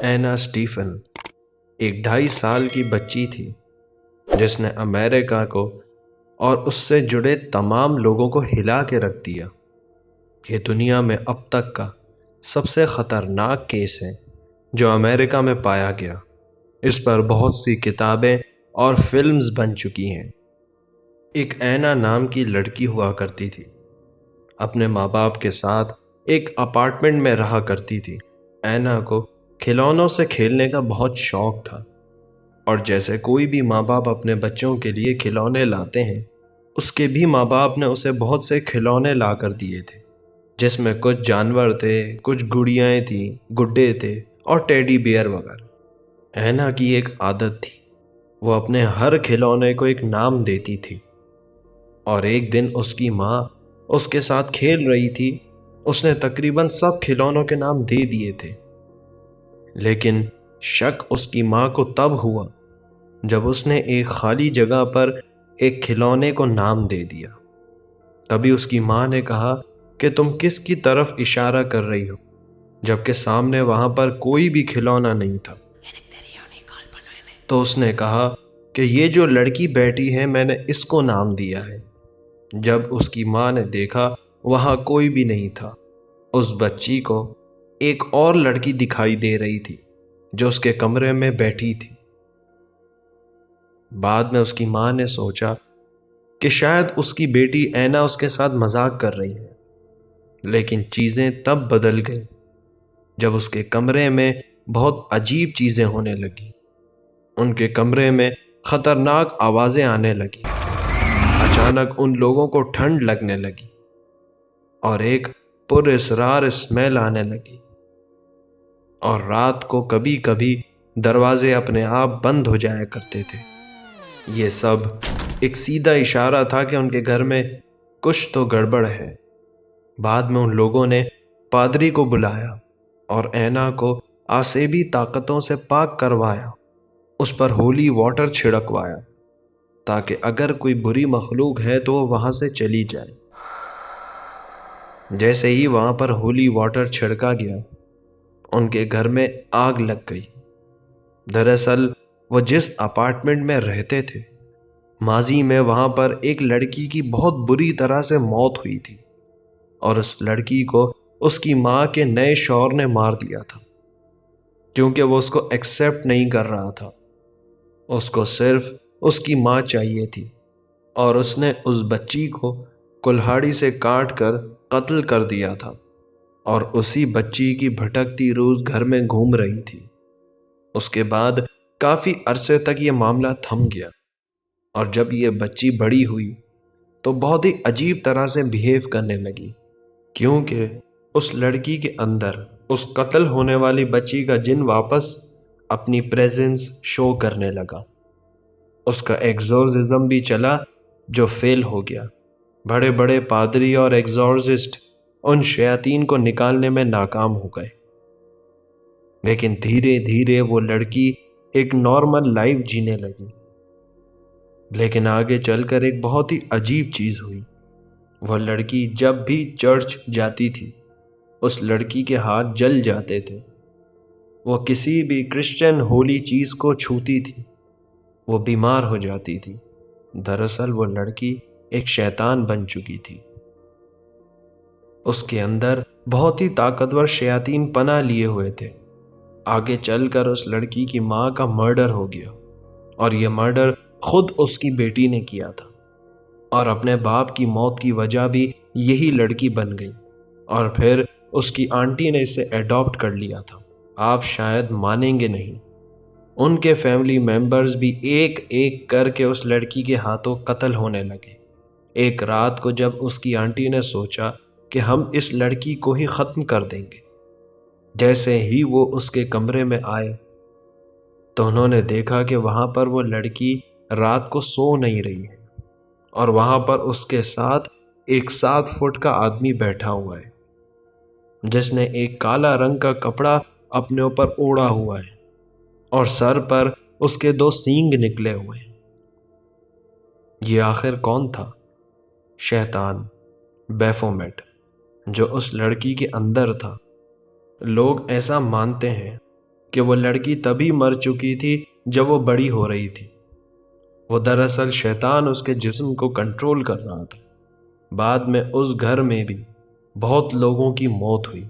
اینا اسٹیفن ایک 2.5 سال کی بچی تھی جس نے امریکہ کو اور اس سے جڑے تمام لوگوں کو ہلا کے رکھ دیا۔ یہ دنیا میں اب تک کا سب سے خطرناک کیس ہے جو امریکہ میں پایا گیا۔ اس پر بہت سی کتابیں اور فلمز بن چکی ہیں۔ ایک اینا نام کی لڑکی ہوا کرتی تھی، اپنے ماں باپ کے ساتھ ایک اپارٹمنٹ میں رہا کرتی تھی۔ اینا کو کھلونوں سے کھیلنے کا بہت شوق تھا، اور جیسے کوئی بھی ماں باپ اپنے بچوں کے لیے کھلونے لاتے ہیں، اس کے بھی ماں باپ نے اسے بہت سے کھلونے لا کر دیے تھے، جس میں کچھ جانور تھے، کچھ گڑیاں تھیں، گڈے تھے اور ٹیڈی بیئر وغیرہ۔ اینا کی ایک عادت تھی، وہ اپنے ہر کھلونے کو ایک نام دیتی تھی، اور ایک دن اس کی ماں اس کے ساتھ کھیل رہی تھی۔ اس نے تقریباً سب کھلونوں کے نام دے دیے تھے، لیکن شک اس کی ماں کو تب ہوا جب اس نے ایک خالی جگہ پر ایک کھلونے کو نام دے دیا۔ تبھی اس کی ماں نے کہا کہ تم کس کی طرف اشارہ کر رہی ہو، جبکہ سامنے وہاں پر کوئی بھی کھلونا نہیں تھا۔ تو اس نے کہا کہ یہ جو لڑکی بیٹھی ہے، میں نے اس کو نام دیا ہے۔ جب اس کی ماں نے دیکھا وہاں کوئی بھی نہیں تھا، اس بچی کو ایک اور لڑکی دکھائی دے رہی تھی جو اس کے کمرے میں بیٹھی تھی۔ بعد میں اس کی ماں نے سوچا کہ شاید اس کی بیٹی اینا اس کے ساتھ مذاق کر رہی ہے، لیکن چیزیں تب بدل گئیں جب اس کے کمرے میں بہت عجیب چیزیں ہونے لگیں۔ ان کے کمرے میں خطرناک آوازیں آنے لگیں، اچانک ان لوگوں کو ٹھنڈ لگنے لگی اور ایک پراسرار اسمیل آنے لگی، اور رات کو کبھی کبھی دروازے اپنے آپ بند ہو جایا کرتے تھے۔ یہ سب ایک سیدھا اشارہ تھا کہ ان کے گھر میں کچھ تو گڑبڑ ہے۔ بعد میں ان لوگوں نے پادری کو بلایا اور اینا کو آسیبی طاقتوں سے پاک کروایا، اس پر ہولی واٹر چھڑکوایا تاکہ اگر کوئی بری مخلوق ہے تو وہ وہاں سے چلی جائے۔ جیسے ہی وہاں پر ہولی واٹر چھڑکا گیا، ان کے گھر میں آگ لگ گئی۔ دراصل وہ جس اپارٹمنٹ میں رہتے تھے، ماضی میں وہاں پر ایک لڑکی کی بہت بری طرح سے موت ہوئی تھی، اور اس لڑکی کو اس کی ماں کے نئے شوہر نے مار دیا تھا، کیونکہ وہ اس کو ایکسیپٹ نہیں کر رہا تھا۔ اس کو صرف اس کی ماں چاہیے تھی، اور اس نے اس بچی کو کلہاڑی سے کاٹ کر قتل کر دیا تھا، اور اسی بچی کی بھٹکتی روح گھر میں گھوم رہی تھی۔ اس کے بعد کافی عرصے تک یہ معاملہ تھم گیا، اور جب یہ بچی بڑی ہوئی تو بہت ہی عجیب طرح سے بیہیو کرنے لگی، کیونکہ اس لڑکی کے اندر اس قتل ہونے والی بچی کا جن واپس اپنی پریزنس شو کرنے لگا۔ اس کا ایگزورسزم بھی چلا جو فیل ہو گیا۔ بڑے بڑے پادری اور ایگزورسسٹ ان شیاطین کو نکالنے میں ناکام ہو گئے، لیکن دھیرے دھیرے وہ لڑکی ایک نارمل لائف جینے لگی۔ لیکن آگے چل کر ایک بہت ہی عجیب چیز ہوئی۔ وہ لڑکی جب بھی چرچ جاتی تھی، اس لڑکی کے ہاتھ جل جاتے تھے۔ وہ کسی بھی کرسچن ہولی چیز کو چھوتی تھی، وہ بیمار ہو جاتی تھی۔ دراصل وہ لڑکی ایک شیطان بن چکی تھی۔ اس کے اندر بہت ہی طاقتور شیاطین پناہ لیے ہوئے تھے۔ آگے چل کر اس لڑکی کی ماں کا مرڈر ہو گیا، اور یہ مرڈر خود اس کی بیٹی نے کیا تھا، اور اپنے باپ کی موت کی وجہ بھی یہی لڑکی بن گئی، اور پھر اس کی آنٹی نے اسے ایڈاپٹ کر لیا تھا۔ آپ شاید مانیں گے نہیں، ان کے فیملی ممبرز بھی ایک ایک کر کے اس لڑکی کے ہاتھوں قتل ہونے لگے۔ ایک رات کو جب اس کی آنٹی نے سوچا کہ ہم اس لڑکی کو ہی ختم کر دیں گے، جیسے ہی وہ اس کے کمرے میں آئے تو انہوں نے دیکھا کہ وہاں پر وہ لڑکی رات کو سو نہیں رہی ہے، اور وہاں پر اس کے ساتھ ایک 7 فٹ کا آدمی بیٹھا ہوا ہے، جس نے ایک کالا رنگ کا کپڑا اپنے اوپر اوڑھا ہوا ہے، اور سر پر اس کے 2 سینگ نکلے ہوئے ہیں۔ یہ آخر کون تھا؟ شیطان بیفومیٹ، جو اس لڑکی کے اندر تھا۔ لوگ ایسا مانتے ہیں کہ وہ لڑکی تبھی مر چکی تھی جب وہ بڑی ہو رہی تھی۔ وہ دراصل شیطان اس کے جسم کو کنٹرول کر رہا تھا۔ بعد میں اس گھر میں بھی بہت لوگوں کی موت ہوئی،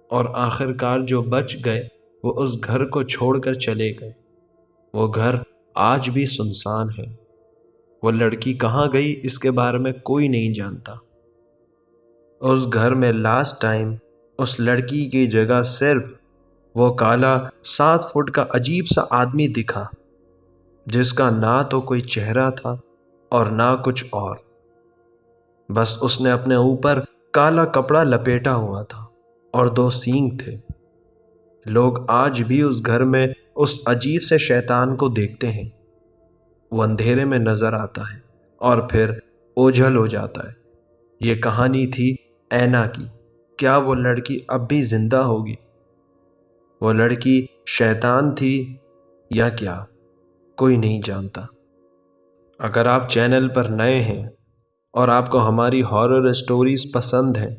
اور آخر کار جو بچ گئے وہ اس گھر کو چھوڑ کر چلے گئے۔ وہ گھر آج بھی سنسان ہے۔ وہ لڑکی کہاں گئی اس کے بارے میں کوئی نہیں جانتا۔ اس گھر میں لاسٹ ٹائم اس لڑکی کی جگہ صرف وہ کالا 7 فٹ کا عجیب سا آدمی دکھا، جس کا نہ تو کوئی چہرہ تھا اور نہ کچھ اور۔ بس اس نے اپنے اوپر کالا کپڑا لپیٹا ہوا تھا اور 2 سینگ تھے۔ لوگ آج بھی اس گھر میں اس عجیب سے شیطان کو دیکھتے ہیں۔ وہ اندھیرے میں نظر آتا ہے اور پھر اوجھل ہو جاتا ہے۔ یہ کہانی تھی اینا کی۔ کیا وہ لڑکی اب بھی زندہ ہوگی؟ وہ لڑکی شیطان تھی یا کیا؟ کوئی نہیں جانتا۔ اگر آپ چینل پر نئے ہیں اور آپ کو ہماری ہارر اسٹوریز پسند ہیں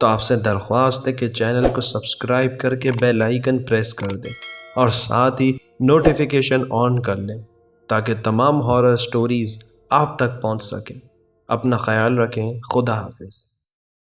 تو آپ سے درخواست ہے کہ چینل کو سبسکرائب کر کے بیل آئیکن پریس کر دیں اور ساتھ ہی نوٹیفیکیشن آن کر لیں تاکہ تمام ہارر اسٹوریز آپ تک پہنچ سکیں۔ اپنا خیال رکھیں۔ خدا حافظ۔